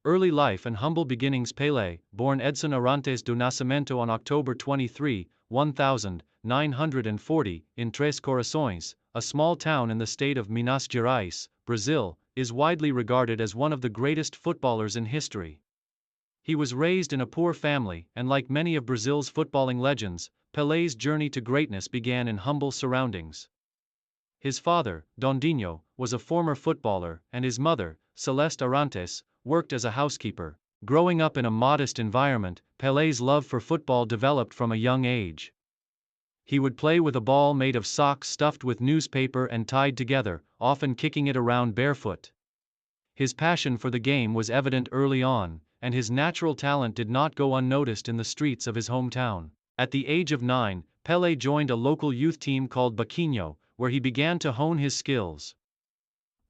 Early life and humble beginnings. Pelé, born Edson Arantes do Nascimento on October 23, 1940, in Três Corações, a small town in the state of Minas Gerais, Brazil, is widely regarded as one of the greatest footballers in history. He was raised in a poor family, and like many of Brazil's footballing legends, Pelé's journey to greatness began in humble surroundings. His father, Dondinho, was a former footballer, and his mother, Celeste Arantes, worked as a housekeeper. Growing up in a modest environment, Pelé's love for football developed from a young age. He would play with a ball made of socks stuffed with newspaper and tied together, often kicking it around barefoot. His passion for the game was evident early on, and his natural talent did not go unnoticed in the streets of his hometown. At the age of 9, Pelé joined a local youth team called Baquinho, where he began to hone his skills.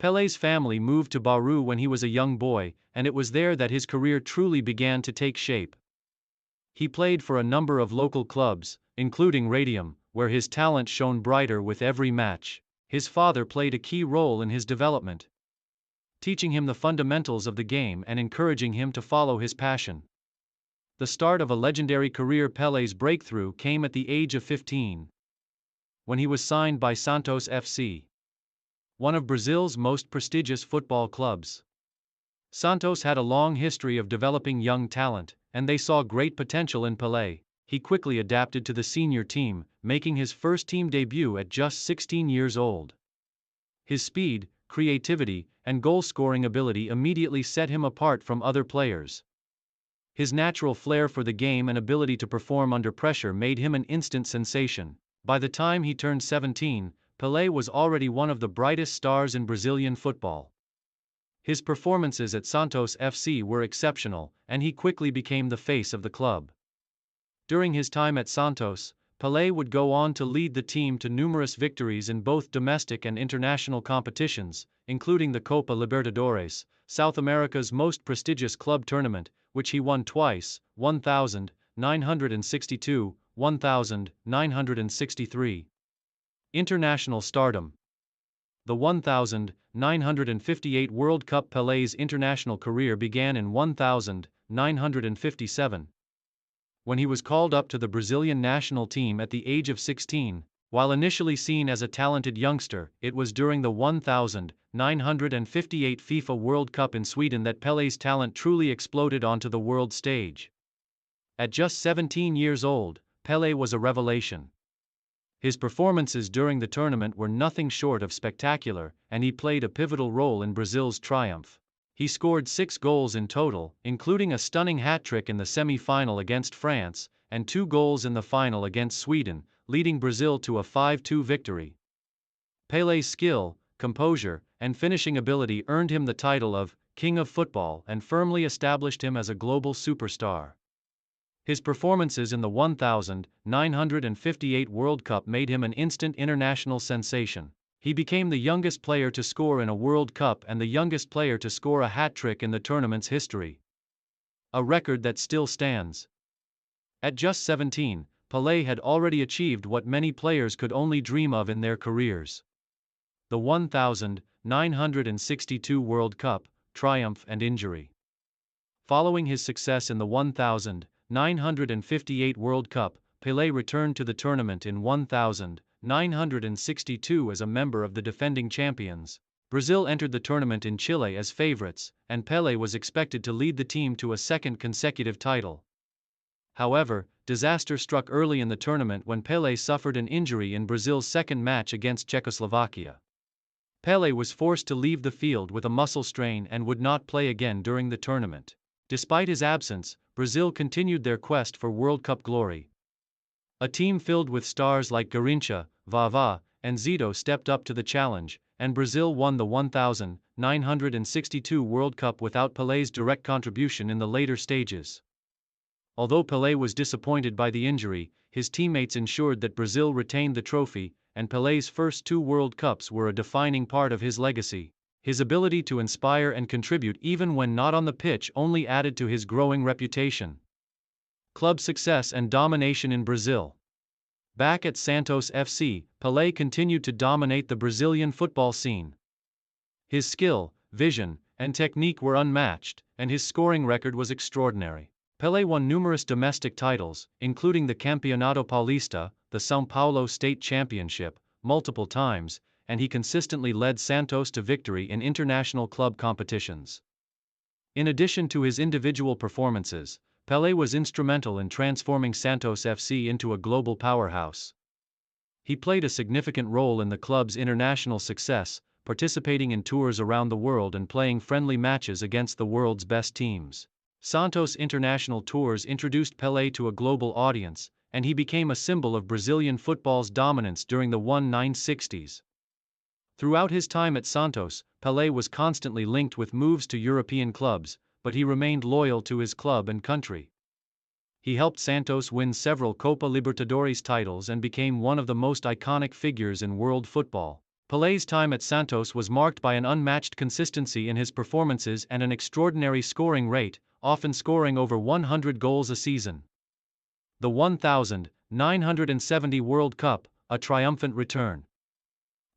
Pelé's family moved to Bauru when he was a young boy, and it was there that his career truly began to take shape. He played for a number of local clubs, including Radium, where his talent shone brighter with every match. His father played a key role in his development, teaching him the fundamentals of the game and encouraging him to follow his passion. The start of a legendary career. Pelé's breakthrough came at the age of 15, when he was signed by Santos FC, one of Brazil's most prestigious football clubs. Santos had a long history of developing young talent, and they saw great potential in Pelé. He quickly adapted to the senior team, making his first team debut at just 16 years old. His speed, creativity, and goal-scoring ability immediately set him apart from other players. His natural flair for the game and ability to perform under pressure made him an instant sensation. By the time he turned 17, Pelé was already one of the brightest stars in Brazilian football. His performances at Santos FC were exceptional, and he quickly became the face of the club. During his time at Santos, Pelé would go on to lead the team to numerous victories in both domestic and international competitions, including the Copa Libertadores, South America's most prestigious club tournament, which he won twice, 1962, 1963. International stardom. The 1958 World Cup. Pelé's international career began in 1957, when he was called up to the Brazilian national team at the age of 16. While initially seen as a talented youngster, it was during the 1958 FIFA World Cup in Sweden that Pelé's talent truly exploded onto the world stage. At just 17 years old, Pelé was a revelation. His performances during the tournament were nothing short of spectacular, and he played a pivotal role in Brazil's triumph. He scored 6 goals in total, including a stunning hat-trick in the semi-final against France, and 2 goals in the final against Sweden, leading Brazil to a 5-2 victory. Pelé's skill, composure, and finishing ability earned him the title of King of Football and firmly established him as a global superstar. His performances in the 1958 World Cup made him an instant international sensation. He became the youngest player to score in a World Cup and the youngest player to score a hat-trick in the tournament's history, a record that still stands. At just 17, Pelé had already achieved what many players could only dream of in their careers: the 1962 World Cup, triumph and injury. Following his success in the 1958 World Cup, Pelé returned to the tournament in 1962 as a member of the defending champions. Brazil entered the tournament in Chile as favorites, and Pelé was expected to lead the team to a second consecutive title. However, disaster struck early in the tournament when Pelé suffered an injury in Brazil's second match against Czechoslovakia. Pelé was forced to leave the field with a muscle strain and would not play again during the tournament. Despite his absence, Brazil continued their quest for World Cup glory. A team filled with stars like Garrincha, Vavá, and Zito stepped up to the challenge, and Brazil won the 1962 World Cup without Pelé's direct contribution in the later stages. Although Pelé was disappointed by the injury, his teammates ensured that Brazil retained the trophy, and Pelé's first 2 World Cups were a defining part of his legacy. His ability to inspire and contribute even when not on the pitch only added to his growing reputation. Club success and domination in Brazil. Back at Santos FC, Pelé continued to dominate the Brazilian football scene. His skill, vision, and technique were unmatched, and his scoring record was extraordinary. Pelé won numerous domestic titles, including the Campeonato Paulista, the São Paulo State Championship, multiple times, and he consistently led Santos to victory in international club competitions. In addition to his individual performances, Pelé was instrumental in transforming Santos FC into a global powerhouse. He played a significant role in the club's international success, participating in tours around the world and playing friendly matches against the world's best teams. Santos' international tours introduced Pelé to a global audience, and he became a symbol of Brazilian football's dominance during the 1960s. Throughout his time at Santos, Pelé was constantly linked with moves to European clubs, but he remained loyal to his club and country. He helped Santos win several Copa Libertadores titles and became one of the most iconic figures in world football. Pelé's time at Santos was marked by an unmatched consistency in his performances and an extraordinary scoring rate, often scoring over 100 goals a season. The 1970 World Cup, a triumphant return.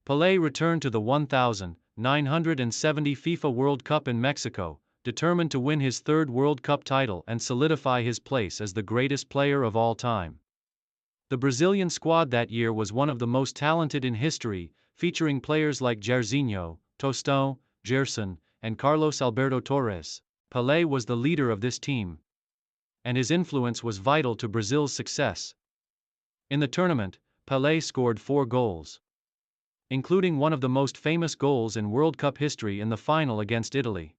Pelé returned to the 1970 FIFA World Cup in Mexico, determined to win his third World Cup title and solidify his place as the greatest player of all time. The Brazilian squad that year was one of the most talented in history, featuring players like Jairzinho, Tostão, Gerson, and Carlos Alberto Torres. Pelé was the leader of this team, and his influence was vital to Brazil's success. In the tournament, Pelé scored 4 goals, including one of the most famous goals in World Cup history in the final against Italy.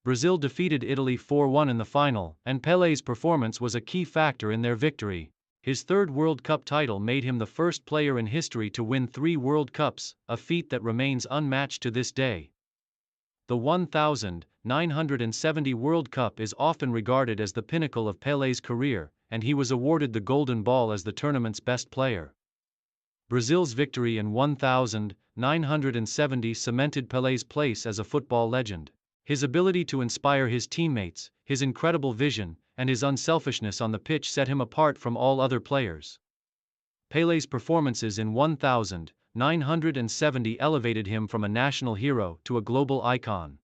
Brazil defeated Italy 4-1 in the final, and Pelé's performance was a key factor in their victory. His third World Cup title made him the first player in history to win 3 World Cups, a feat that remains unmatched to this day. The 1970 World Cup is often regarded as the pinnacle of Pelé's career, and he was awarded the Golden Ball as the tournament's best player. Brazil's victory in 1970 cemented Pelé's place as a football legend. His ability to inspire his teammates, his incredible vision, and his unselfishness on the pitch set him apart from all other players. Pelé's performances in 1970 elevated him from a national hero to a global icon.